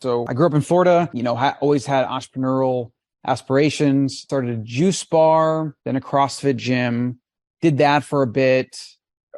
So I grew up in Florida, always had entrepreneurial aspirations, started a juice bar, then a CrossFit gym, did that for a bit,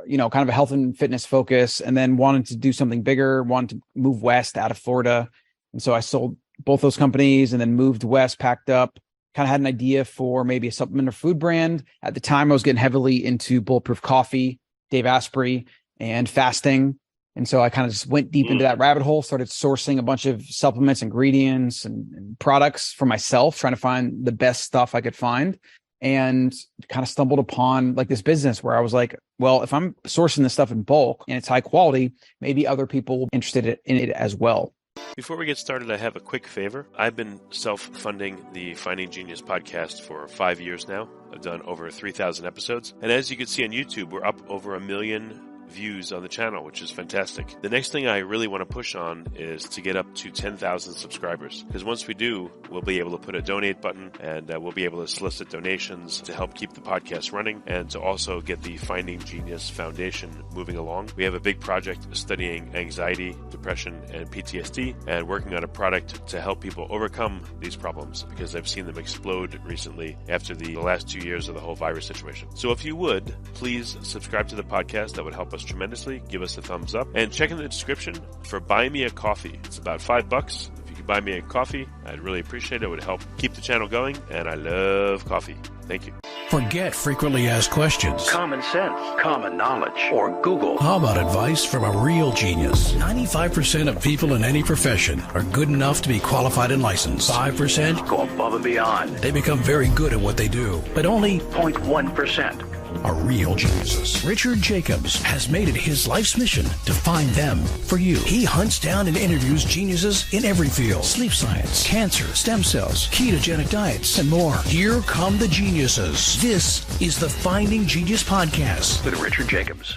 kind of a health and fitness focus, and then wanted to do something bigger, wanted to move west out of Florida. And so I sold both those companies and then moved west, packed up, kind of had an idea for maybe a supplement or food brand. At the time, I was getting heavily into bulletproof coffee, Dave Asprey, and fasting. And so I kind of just went deep into that rabbit hole, started sourcing a bunch of supplements, ingredients, and products for myself, trying to find the best stuff I could find, and kind of stumbled upon like this business where I was like, well, if I'm sourcing this stuff in bulk and it's high quality, maybe other people will be interested in it as well. Before we get started, I have a quick favor. I've been self-funding the Finding Genius podcast for 5 years now. I've done over 3,000 episodes. And as you can see on YouTube, we're up over 1 million views on the channel, which is fantastic. The next thing I really want to push on is to get up to 10,000 subscribers, because once we do, we'll be able to put a donate button, and we'll be able to solicit donations to help keep the podcast running and to also get the Finding Genius Foundation moving along. We have a big project studying anxiety, depression, and PTSD, and working on a product to help people overcome these problems, because I've seen them explode recently after the last 2 years of the whole virus situation. So if you would, please subscribe to the podcast. That would help us tremendously. Give us a thumbs up and check in the description for Buy Me a Coffee. It's about $5. If you could buy me a coffee, I'd really appreciate it. It would help keep the channel going, and I love coffee. Thank you. Forget frequently asked questions, common sense, common knowledge, or Google. How about advice from a real genius? 95% of people in any profession are good enough to be qualified and licensed. 5% go above and beyond. They become very good at what they do, but only 0.1% are real geniuses. Richard Jacobs has made it his life's mission to find them for you. He hunts down and interviews geniuses in every field: sleep science, cancer, stem cells, ketogenic diets, and more. Here come the geniuses. This is the Finding Genius Podcast with Richard Jacobs.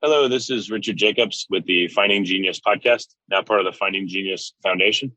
Hello, this is Richard Jacobs with the Finding Genius Podcast, now part of the Finding Genius Foundation.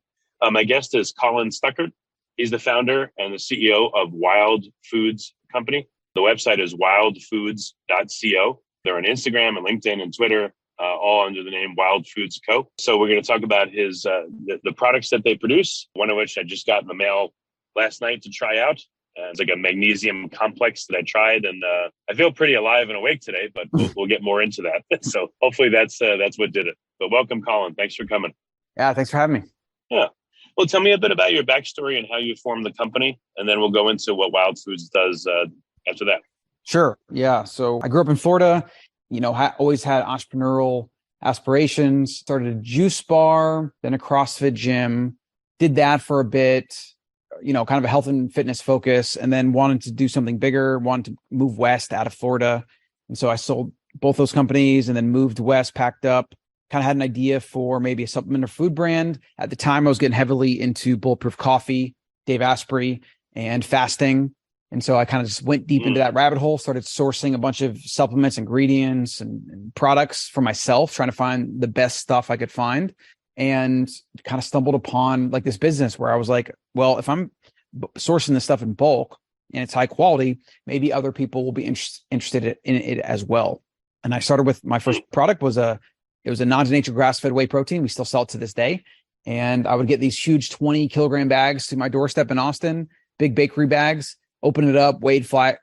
My guest is Colin Stuckert. He's the founder and the CEO of Wild Foods Company. The website is wildfoods.co. They're on Instagram and LinkedIn and Twitter, all under the name Wild Foods Co. So we're going to talk about his the products that they produce, one of which I just got in the mail last night to try out. It's like a magnesium complex that I tried, and I feel pretty alive and awake today, but we'll get more into that. So hopefully that's what did it. But welcome, Colin. Thanks for coming. Yeah, thanks for having me. Yeah. Well, tell me a bit about your backstory and how you formed the company, and then we'll go into what Wild Foods does after that. Sure. Yeah. So I grew up in Florida, always had entrepreneurial aspirations, started a juice bar, then a CrossFit gym, did that for a bit, kind of a health and fitness focus, and then wanted to do something bigger, wanted to move west out of Florida. And so I sold both those companies and then moved west, packed up, kind of had an idea for maybe a supplement or food brand. At the time, I was getting heavily into bulletproof coffee, Dave Asprey, and fasting. And so I kind of just went deep into that rabbit hole, started sourcing a bunch of supplements, ingredients, and products for myself, trying to find the best stuff I could find, and kind of stumbled upon like this business where I was like, well, if I'm sourcing this stuff in bulk and it's high quality, maybe other people will be interested in it as well. And I started with my first product it was a non-to-nature grass-fed whey protein. We still sell it to this day. And I would get these huge 20-kilogram bags to my doorstep in Austin, big bakery bags, open it up, would fly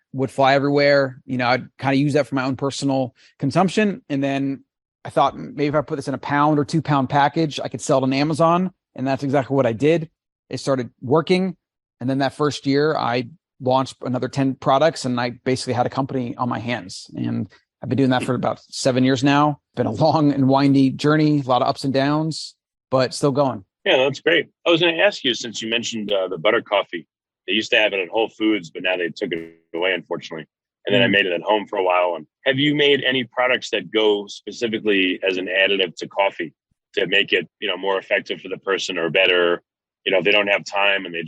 everywhere. I'd kind of use that for my own personal consumption. And then I thought maybe if I put this in a pound or 2 pound package, I could sell it on Amazon. And that's exactly what I did. It started working. And then that first year, I launched another 10 products, and I basically had a company on my hands. And I've been doing that for about 7 years now. It's been a long and windy journey, a lot of ups and downs, but still going. Yeah, that's great. I was going to ask you, since you mentioned the butter coffee, they used to have it at Whole Foods, but now they took it away, unfortunately. And then I made it at home for a while. And have you made any products that go specifically as an additive to coffee to make it, more effective for the person, or better? If they don't have time and they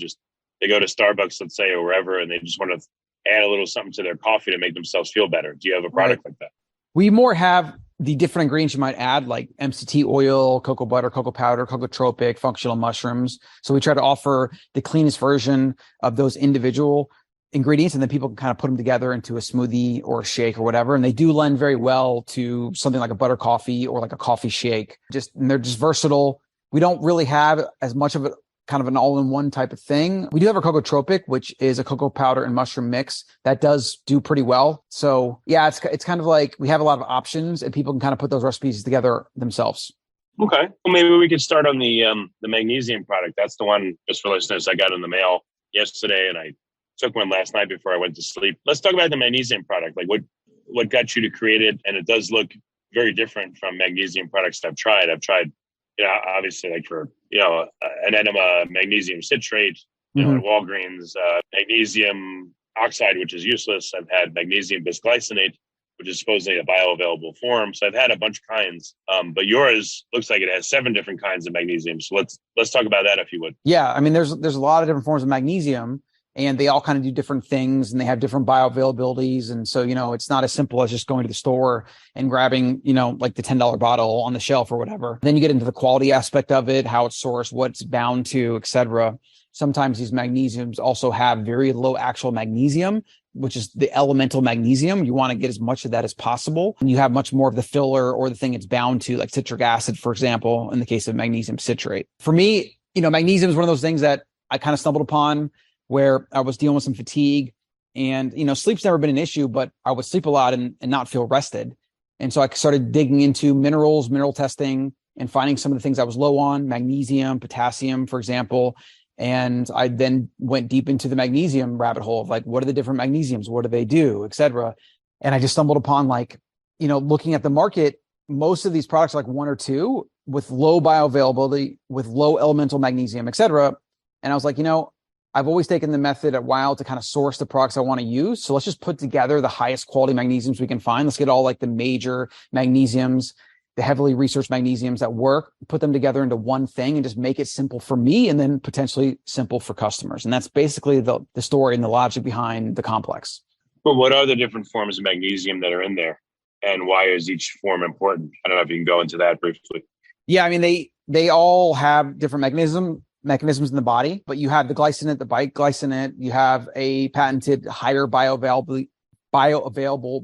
go to Starbucks, let's say, or wherever, and they just want to add a little something to their coffee to make themselves feel better. Do you have a product like that? We more have the different ingredients you might add, like MCT oil, cocoa butter, cocoa powder, cocotropic, functional mushrooms. So we try to offer the cleanest version of those individual ingredients, and then people can kind of put them together into a smoothie or a shake or whatever. And they do lend very well to something like a butter coffee or like a coffee shake. And they're just versatile. We don't really have as much of a kind of an all-in-one type of thing. We do have our Cocoa Tropic, which is a cocoa powder and mushroom mix that does do pretty well. So yeah, it's kind of like we have a lot of options and people can kind of put those recipes together themselves. Okay. Well, maybe we could start on the magnesium product. That's the one, just for listeners, I got in the mail yesterday and I took one last night before I went to sleep. Let's talk about the magnesium product. Like what got you to create it? And it does look very different from magnesium products I've tried. Obviously like for, an enema, magnesium citrate, at Walgreens, magnesium oxide, which is useless. I've had magnesium bisglycinate, which is supposedly a bioavailable form. So I've had a bunch of kinds, but yours looks like it has 7 different kinds of magnesium. So let's talk about that if you would. Yeah. I mean, there's a lot of different forms of magnesium and they all kind of do different things and they have different bioavailabilities. And so, it's not as simple as just going to the store and grabbing, like the $10 bottle on the shelf or whatever. Then you get into the quality aspect of it, how it's sourced, what it's bound to, et cetera. Sometimes these magnesiums also have very low actual magnesium, which is the elemental magnesium. You want to get as much of that as possible. And you have much more of the filler or the thing it's bound to, like citric acid, for example, in the case of magnesium citrate. For me, magnesium is one of those things that I kind of stumbled upon where I was dealing with some fatigue and, sleep's never been an issue, but I would sleep a lot and not feel rested. And so I started digging into mineral testing and finding some of the things I was low on, magnesium, potassium, for example. And I then went deep into the magnesium rabbit hole of like, what are the different magnesiums? What do they do, et cetera? And I just stumbled upon looking at the market, most of these products are like 1 or 2 with low bioavailability, with low elemental magnesium, et cetera. And I was like, I've always taken the method at Wild to kind of source the products I want to use. So let's just put together the highest quality magnesiums we can find. Let's get all like the major magnesiums, the heavily researched magnesiums that work, put them together into one thing and just make it simple for me and then potentially simple for customers. And that's basically the story and the logic behind the complex. But what are the different forms of magnesium that are in there? And why is each form important? I don't know if you can go into that briefly. Yeah, I mean, they all have different mechanisms in the body, but you have the glycinate, the biglycinate, you have a patented higher bioavailable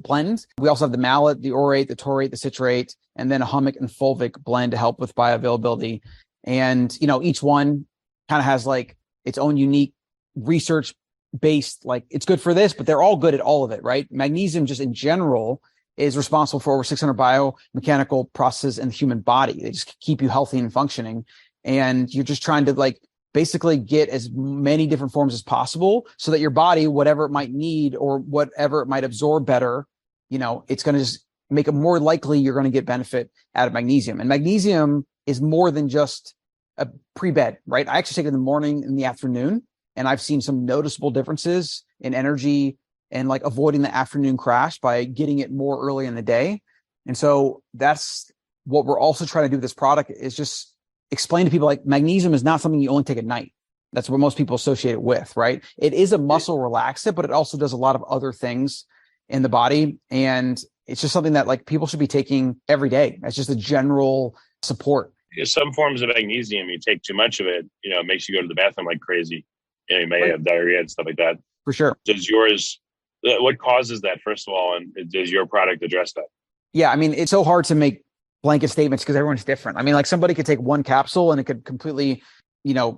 blend. We also have the malate, the orate, the taurate, the citrate, and then a humic and fulvic blend to help with bioavailability. And, each one kind of has like its own unique research based, like it's good for this, but they're all good at all of it, right? Magnesium just in general is responsible for over 600 biomechanical processes in the human body. They just keep you healthy and functioning. And you're just trying to basically get as many different forms as possible so that your body, whatever it might need or whatever it might absorb better, it's going to just make it more likely you're going to get benefit out of magnesium. And magnesium is more than just a pre-bed, right? I actually take it in the morning and the afternoon, and I've seen some noticeable differences in energy and avoiding the afternoon crash by getting it more early in the day. And so that's what we're also trying to do with this product is just explain to people magnesium is not something you only take at night. That's what most people associate it with, right? It is a muscle relaxant, but it also does a lot of other things in the body. And it's just something that people should be taking every day. It's just a general support. Some forms of magnesium, you take too much of it, it makes you go to the bathroom like crazy. You may have diarrhea and stuff like that. For sure. Does yours, what causes that, first of all, and does your product address that? Yeah, I mean, it's so hard to make blanket statements because everyone's different. I mean, somebody could take one capsule and it could completely,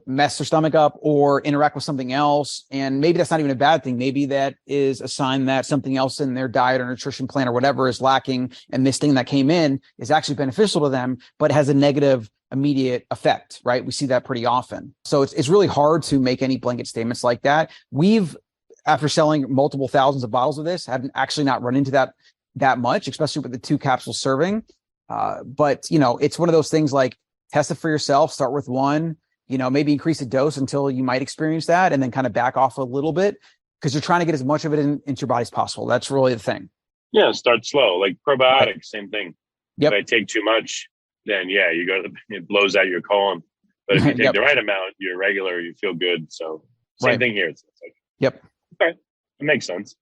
mess their stomach up or interact with something else. And maybe that's not even a bad thing. Maybe that is a sign that something else in their diet or nutrition plan or whatever is lacking. And this thing that came in is actually beneficial to them, but has a negative immediate effect, right? We see that pretty often. So it's really hard to make any blanket statements like that. We've, after selling multiple thousands of bottles of this, haven't actually not run into that much, especially with the 2 capsules serving. But it's one of those things test it for yourself, start with 1, maybe increase the dose until you might experience that and then kind of back off a little bit because you're trying to get as much of it into your body as possible. That's really the thing. Yeah. Start slow, like probiotics, right. Same thing. Yep. If I take too much, then it blows out your colon. But if you take the right amount, you're regular, you feel good. So same thing here. Yep. Okay. That makes sense.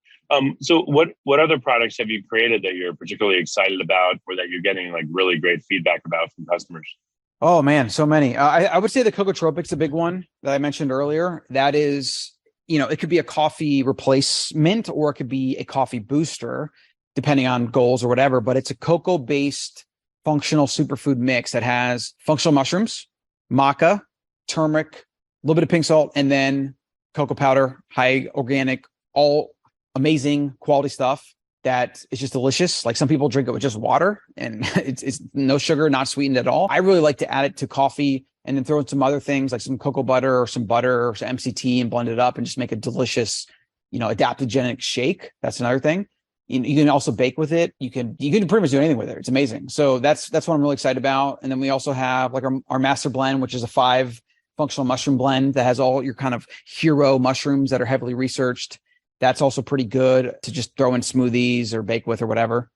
So what other products have you created that you're particularly excited about or that you're getting really great feedback about from customers? Oh man, so many. I would say the Cocoa Tropic's a big one that I mentioned earlier. That is it could be a coffee replacement or it could be a coffee booster, depending on goals or whatever. But it's a cocoa-based functional superfood mix that has functional mushrooms, maca, turmeric, a little bit of pink salt, and then cocoa powder, high organic, all amazing quality stuff that is just delicious. Like some people drink it with just water and it's no sugar, not sweetened at all. I really like to add it to coffee and then throw in some other things like some cocoa butter or some butter or some MCT and blend it up and just make a delicious, adaptogenic shake. That's another thing. You can also bake with it. You can pretty much do anything with it. It's amazing. So that's what I'm really excited about. And then we also have like our master blend, which is a 5 functional mushroom blend that has all your kind of hero mushrooms that are heavily researched. That's also pretty good to just throw in smoothies or bake with or whatever.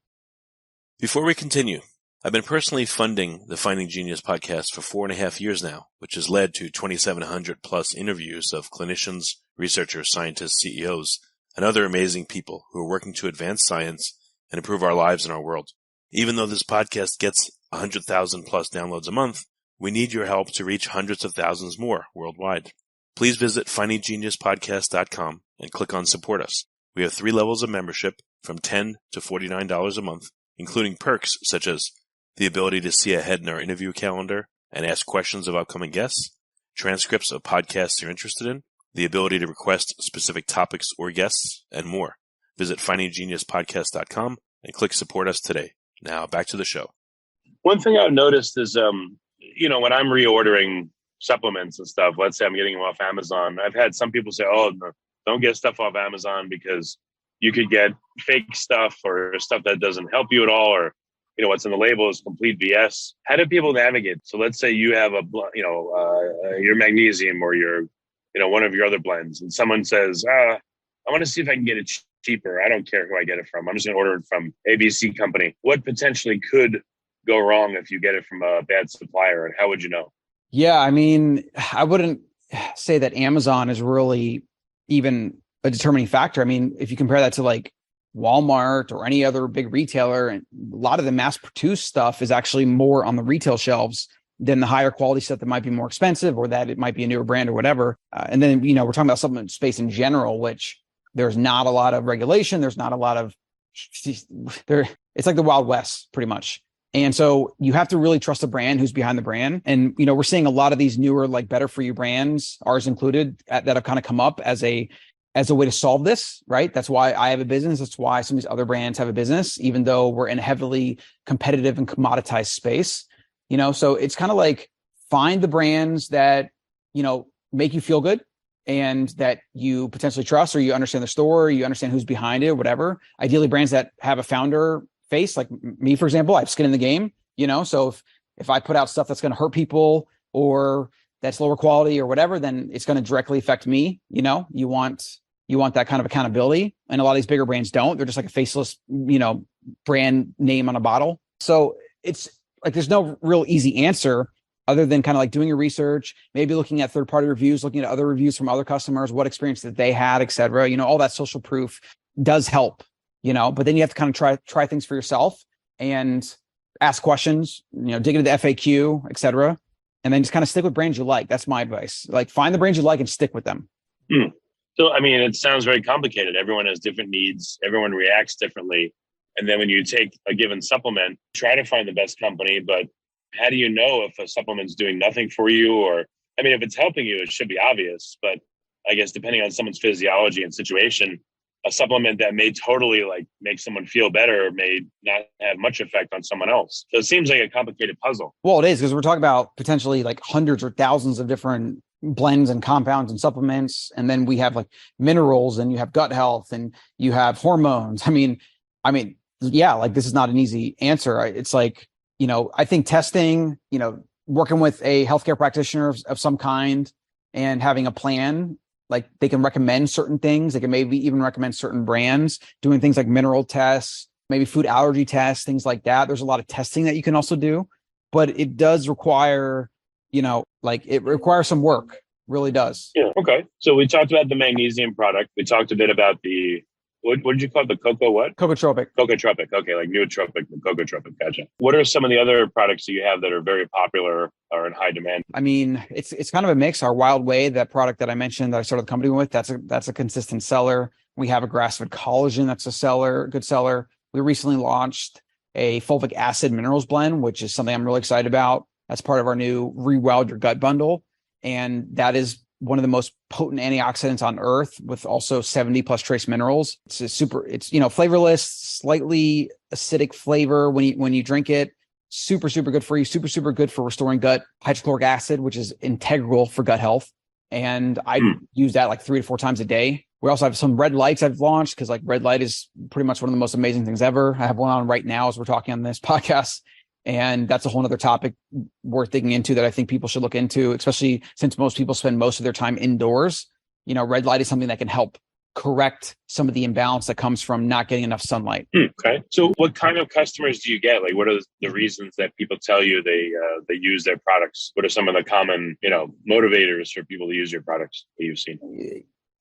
Before we continue, I've been personally funding the Finding Genius podcast for 4.5 years now, which has led to 2,700 plus interviews of clinicians, researchers, scientists, CEOs, and other amazing people who are working to advance science and improve our lives and our world. Even though this podcast gets 100,000 plus downloads a month, we need your help to reach hundreds of thousands more worldwide. Please visit findinggeniuspodcast.com and click on Support Us. We have 3 levels of membership from $10 to $49 a month, including perks such as the ability to see ahead in our interview calendar and ask questions of upcoming guests, transcripts of podcasts you're interested in, the ability to request specific topics or guests, and more. Visit findinggeniuspodcast.com and click Support Us today. Now back to the show. One thing I've noticed is, when I'm reordering supplements and stuff, let's say I'm getting them off Amazon, I've had some people say, oh, no, don't get stuff off Amazon because you could get fake stuff or stuff that doesn't help you at all, or what's in the label is complete BS. How do people navigate? So let's say you have your magnesium or your one of your other blends, and someone says, I want to see if I can get it cheaper. I don't care who I get it from. I'm just going to order it from ABC company. What potentially could go wrong if you get it from a bad supplier, and how would you know? Yeah, I mean, I wouldn't say that Amazon is really even a determining factor. I mean, if you compare that to like Walmart or any other big retailer, and a lot of the mass-produced stuff is actually more on the retail shelves than the higher quality stuff that might be more expensive or that it might be a newer brand or whatever. And then, we're talking about supplement space in general, which there's not a lot of regulation. There's not a lot of it's like the Wild West pretty much. And so you have to really trust the brand who's behind the brand. And, we're seeing a lot of these newer, like better for you brands, ours included, that have kind of come up as a way to solve this, right? That's why I have a business. That's why some of these other brands have a business, even though we're in a heavily competitive and commoditized space. So it's kind of like find the brands that, make you feel good and that you potentially trust, or you understand the story, you understand who's behind it, whatever. Ideally brands that have a founder face, like me, for example. I have skin in the game, so if I put out stuff that's going to hurt people or that's lower quality or whatever, then it's going to directly affect me. You want that kind of accountability. And a lot of these bigger brands don't. They're just like a faceless, brand name on a bottle. So it's like, there's no real easy answer other than kind of like doing your research, maybe looking at third-party reviews, looking at other reviews from other customers, what experience that they had, et cetera. All that social proof does help, but then you have to kind of try things for yourself and ask questions, dig into the FAQ, et cetera. And then just kind of stick with brands you like. That's my advice. Like find the brands you like and stick with them. So, it sounds very complicated. Everyone has different needs. Everyone reacts differently. And then when you take a given supplement, try to find the best company. But how do you know if a supplement's doing nothing for you? Or, if it's helping you, it should be obvious. But I guess depending on someone's physiology and situation, a supplement that may totally make someone feel better may not have much effect on someone else. So it seems like a complicated puzzle. Well, it is, because we're talking about potentially like hundreds or thousands of different blends and compounds and supplements. And then we have like minerals, and you have gut health, and you have hormones. Yeah, like this is not an easy answer. It's like, I think testing, working with a healthcare practitioner of some kind and having a plan, like they can recommend certain things. They can maybe even recommend certain brands, doing things like mineral tests, maybe food allergy tests, things like that. There's a lot of testing that you can also do, but it does require, it requires some work, really does. Yeah. Okay. So we talked about the magnesium product. We talked a bit about the What did you call it? The cocoa what? Cocotropic. Cocotropic. Okay, like nootropic, but cocotropic. Gotcha. What are some of the other products that you have that are very popular or in high demand? I mean, it's kind of a mix. Our Wild Whey, that product that I mentioned that I started the company with, that's a consistent seller. We have a grass-fed collagen that's a good seller. We recently launched a fulvic acid minerals blend, which is something I'm really excited about. That's part of our new Rewild Your Gut bundle. And that is one of the most potent antioxidants on earth, with also 70 plus trace minerals. It's flavorless, slightly acidic flavor when you drink it. Super good for you. Super good for restoring gut hydrochloric acid, which is integral for gut health. And I use that like 3 to 4 times a day. We also have some red lights I've launched, because like red light is pretty much one of the most amazing things ever. I have one on right now as we're talking on this podcast. And that's a whole other topic worth digging into that I think people should look into, especially since most people spend most of their time indoors. Red light is something that can help correct some of the imbalance that comes from not getting enough sunlight. Okay. So what kind of customers do you get? Like, what are the reasons that people tell you they use their products? What are some of the common, motivators for people to use your products that you've seen?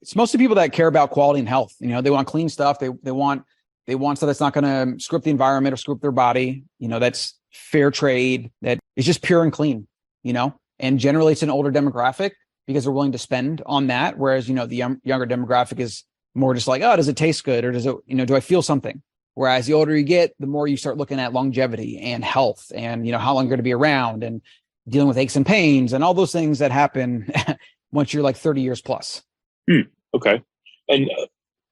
It's mostly people that care about quality and health. They want clean stuff. They want stuff that's not going to screw up the environment or screw up their body. That's fair trade, that is just pure and clean, and generally it's an older demographic because they're willing to spend on that. Whereas, the younger demographic is more just like, oh, does it taste good? Or does it, do I feel something? Whereas the older you get, the more you start looking at longevity and health and, how long you're going to be around and dealing with aches and pains and all those things that happen once you're like 30 years plus. Okay. And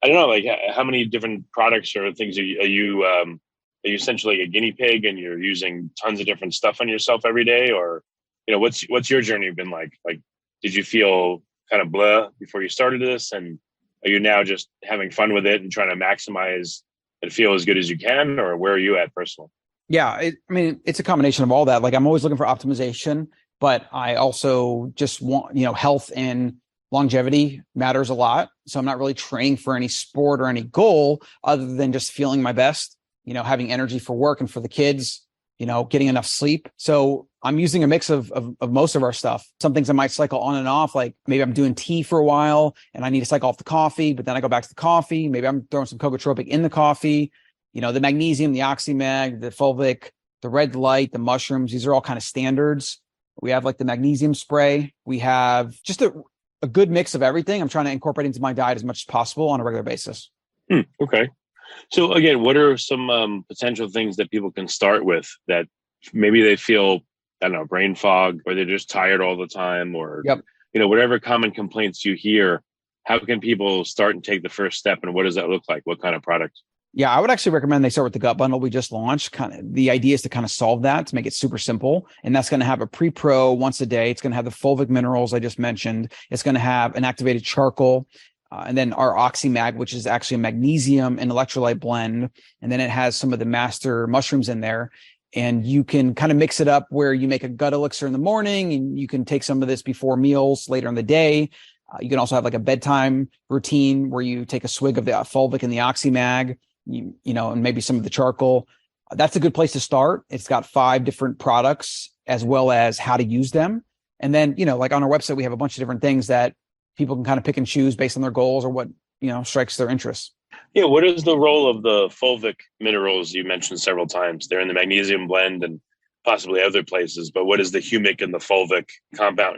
I don't know, like how many different products or things are you essentially a guinea pig and you're using tons of different stuff on yourself every day? Or, what's your journey been like? Like, did you feel kind of blah before you started this? And are you now just having fun with it and trying to maximize and feel as good as you can? Or where are you at personally? Yeah. It's a combination of all that. Like, I'm always looking for optimization, but I also just want, health and longevity matters a lot. So I'm not really training for any sport or any goal other than just feeling my best, having energy for work and for the kids, getting enough sleep. So I'm using a mix of most of our stuff. Some things I might cycle on and off, like maybe I'm doing tea for a while and I need to cycle off the coffee, but then I go back to the coffee. Maybe I'm throwing some cocotropic in the coffee, the magnesium, the oxymag, the fulvic, the red light, the mushrooms. These are all kind of standards. We have like the magnesium spray. We have just a good mix of everything. I'm trying to incorporate into my diet as much as possible on a regular basis. Okay. So again, what are some potential things that people can start with that maybe they feel, I don't know, brain fog, or they're just tired all the time, or, whatever common complaints you hear, how can people start and take the first step? And what does that look like? What kind of product? Yeah, I would actually recommend they start with the gut bundle we just launched. The idea is to kind of solve that, to make it super simple. And that's going to have a pre-pro once a day. It's going to have the fulvic minerals I just mentioned. It's going to have an activated charcoal. And then our oxymag, which is actually a magnesium and electrolyte blend. And then it has some of the master mushrooms in there. And you can kind of mix it up where you make a gut elixir in the morning, and you can take some of this before meals later in the day. You can also have like a bedtime routine where you take a swig of the fulvic and the oxymag, and maybe some of the charcoal. That's a good place to start. It's got 5 different products as well as how to use them. And then, like on our website, we have a bunch of different things that people can kind of pick and choose based on their goals or what, strikes their interest. Yeah. What is the role of the fulvic minerals you mentioned several times? They're in the magnesium blend and possibly other places, but what does the humic and the fulvic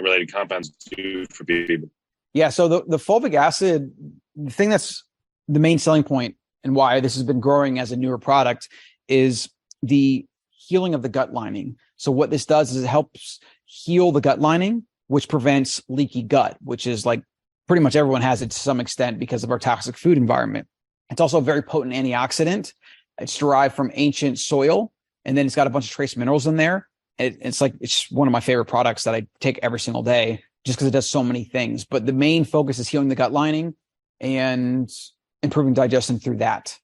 related compounds do for people? Yeah. So the fulvic acid, the thing that's the main selling point and why this has been growing as a newer product is the healing of the gut lining. So what this does is it helps heal the gut lining, which prevents leaky gut, which is like pretty much everyone has it to some extent because of our toxic food environment. It's also a very potent antioxidant. It's derived from ancient soil, and then it's got a bunch of trace minerals in there. It's one of my favorite products that I take every single day just because it does so many things. But the main focus is healing the gut lining and improving digestion through that.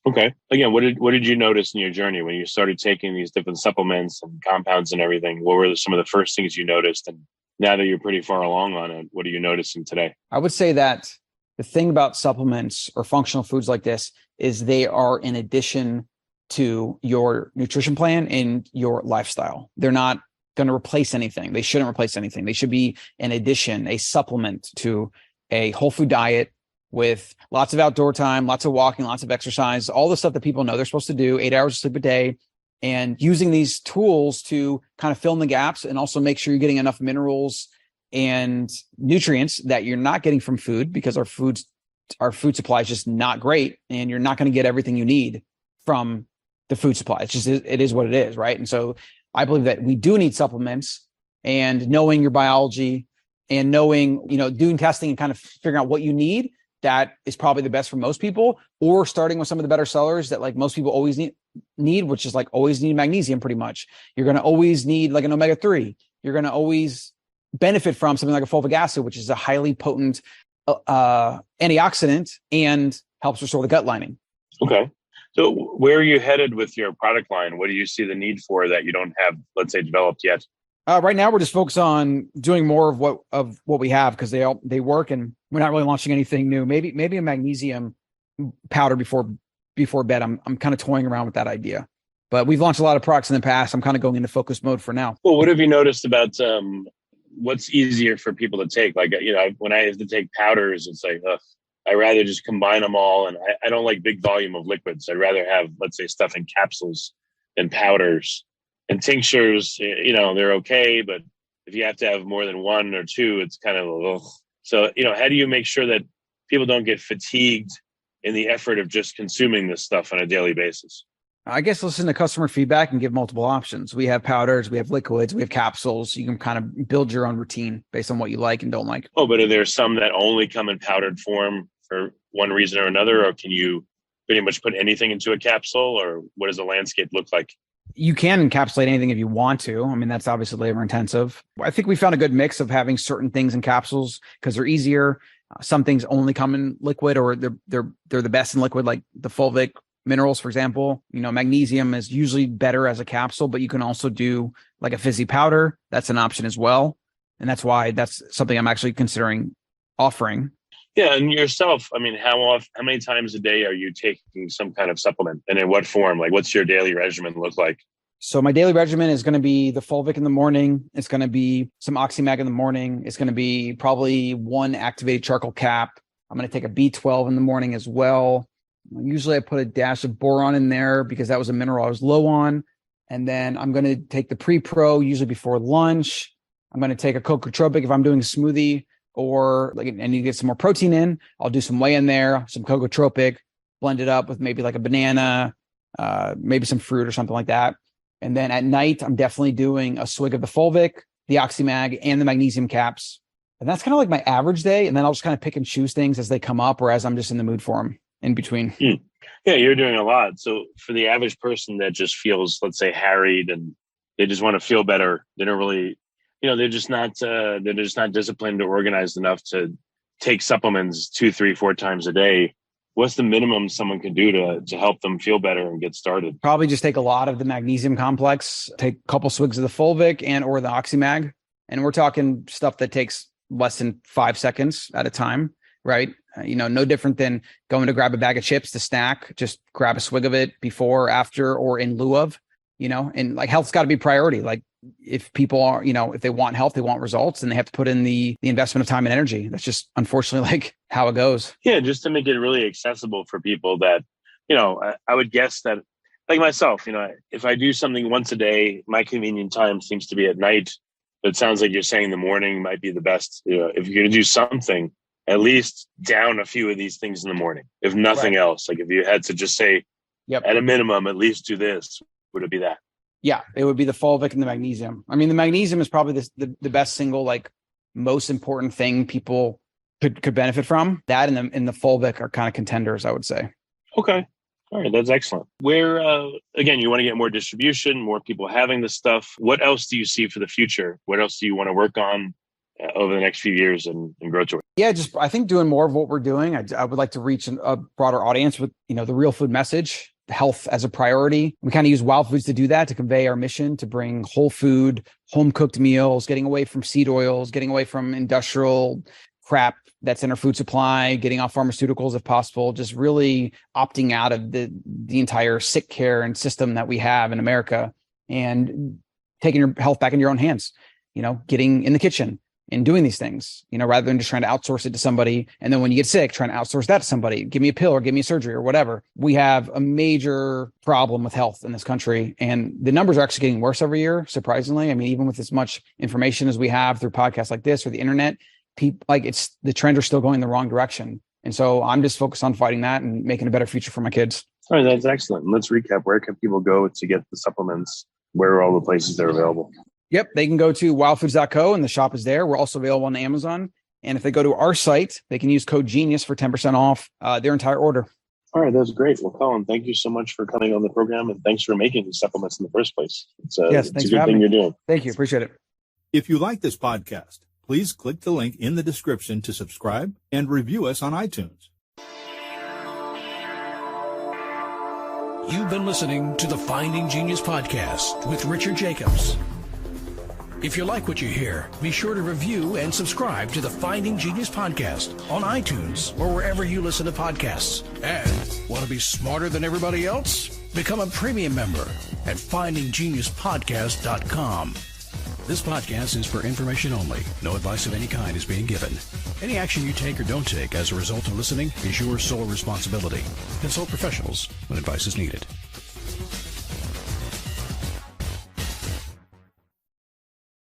Okay. Again, what did you notice in your journey when you started taking these different supplements and compounds and everything? What were some of the first things you noticed? And now that you're pretty far along on it, what are you noticing today? I would say that the thing about supplements or functional foods like this is they are in addition to your nutrition plan and your lifestyle. They're not going to replace anything. They shouldn't replace anything. They should be an addition, a supplement to a whole food diet with lots of outdoor time, lots of walking, lots of exercise, all the stuff that people know they're supposed to do, 8 hours of sleep a day, and using these tools to kind of fill in the gaps and also make sure you're getting enough minerals and nutrients that you're not getting from food, because our food supply is just not great, and you're not going to get everything you need from the food supply. It is what it is, right? And so I believe that we do need supplements, and knowing your biology and knowing, doing testing and kind of figuring out what you need, that is probably the best for most people, or starting with some of the better sellers that like most people always need, which is like always need magnesium pretty much. You're going to always need like an omega-3. You're going to always benefit from something like a fulvic acid, which is a highly potent antioxidant and helps restore the gut lining. Okay. So where are you headed with your product line? What do you see the need for that you don't have, let's say, developed yet? Right now, we're just focused on doing more of what we have, because they work, and we're not really launching anything new. Maybe a magnesium powder before bed. I'm kind of toying around with that idea, but we've launched a lot of products in the past. I'm kind of going into focus mode for now. Well, what have you noticed about what's easier for people to take? Like, when I have to take powders, it's like, I rather just combine them all. And I don't like big volume of liquids. I'd rather have, let's say, stuff in capsules and powders. And tinctures, they're okay. But if you have to have more than one or two, it's kind of, ugh. So, how do you make sure that people don't get fatigued in the effort of just consuming this stuff on a daily basis? I guess listen to customer feedback and give multiple options. We have powders, we have liquids, we have capsules. You can kind of build your own routine based on what you like and don't like. Oh, but are there some that only come in powdered form for one reason or another? Or can you pretty much put anything into a capsule? Or what does the landscape look like? You can encapsulate anything if you want to. I mean, that's obviously labor intensive. I think we found a good mix of having certain things in capsules because they're easier. Some things only come in liquid, or they're the best in liquid, like the fulvic minerals, for example. Magnesium is usually better as a capsule, but you can also do like a fizzy powder. That's an option as well. And that's why that's something I'm actually considering offering. Yeah. And yourself, I mean, how many times a day are you taking some kind of supplement, and in what form? Like, what's your daily regimen look like? So my daily regimen is going to be the fulvic in the morning. It's going to be some oxymag in the morning. It's going to be probably one activated charcoal cap. I'm going to take a B12 in the morning as well. Usually I put a dash of boron in there because that was a mineral I was low on. And then I'm going to take the pre-pro usually before lunch. I'm going to take a cocotropic if I'm doing a smoothie, or like I need to get some more protein in. I'll do some whey in there, some cocotropic, blend it up with maybe like a banana, maybe some fruit or something like that. And then at night, I'm definitely doing a swig of the fulvic, the oxymag, and the magnesium caps. And that's kind of like my average day. And then I'll just kind of pick and choose things as they come up or as I'm just in the mood for them in between. Yeah, you're doing a lot. So for the average person that just feels, let's say, harried and they just want to feel better, they don't really, they're just not disciplined or organized enough to take supplements 2, 3, 4 times a day. What's the minimum someone can do to help them feel better and get started? Probably just take a lot of the magnesium complex, take a couple swigs of the fulvic and or the oxymag. And we're talking stuff that takes less than 5 seconds at a time, right? No different than going to grab a bag of chips to snack. Just grab a swig of it before, after, or in lieu of, and like health's got to be priority. Like if people are, if they want health, they want results, and they have to put in the investment of time and energy. That's just unfortunately like how it goes. Yeah. Just to make it really accessible for people that, I would guess that like myself, if I do something once a day, my convenient time seems to be at night. It sounds like you're saying the morning might be the best. If you're going to do something, at least down a few of these things in the morning, if nothing else. Like if you had to just say, at a minimum, at least do this, would it be that? Yeah, it would be the fulvic and the magnesium. I mean, the magnesium is probably the best single, like most important thing people could benefit from. That and the fulvic are kind of contenders, I would say. Okay. All right. That's excellent. Where, again, you want to get more distribution, more people having this stuff. What else do you see for the future? What else do you want to work on over the next few years and grow toward? Yeah, just I think doing more of what we're doing. I would like to reach a broader audience with, the real food message. Health as a priority. We kind of use Wild Foods to do that, to convey our mission, to bring whole food, home cooked meals, getting away from seed oils, getting away from industrial crap that's in our food supply, getting off pharmaceuticals if possible, just really opting out of the entire sick care and system that we have in America, and taking your health back in your own hands, getting in the kitchen in doing these things, rather than just trying to outsource it to somebody. And then when you get sick, trying to outsource that to somebody, give me a pill or give me a surgery or whatever. We have a major problem with health in this country. And the numbers are actually getting worse every year, surprisingly. I mean, even with as much information as we have through podcasts like this or the internet, the trends are still going the wrong direction. And so I'm just focused on fighting that and making a better future for my kids. All right, that's excellent. Let's recap. Where can people go to get the supplements? Where are all the places they're available? Yep. They can go to wildfoods.co and the shop is there. We're also available on Amazon. And if they go to our site, they can use code GENIUS for 10% off their entire order. All right. That's great. Well, Colin, thank you so much for coming on the program. And thanks for making these supplements in the first place. It's a good thing you're doing. Thank you. Appreciate it. If you like this podcast, please click the link in the description to subscribe and review us on iTunes. You've been listening to the Finding Genius podcast with Richard Jacobs. If you like what you hear, be sure to review and subscribe to the Finding Genius podcast on iTunes or wherever you listen to podcasts. And want to be smarter than everybody else? Become a premium member at findinggeniuspodcast.com. This podcast is for information only. No advice of any kind is being given. Any action you take or don't take as a result of listening is your sole responsibility. Consult professionals when advice is needed.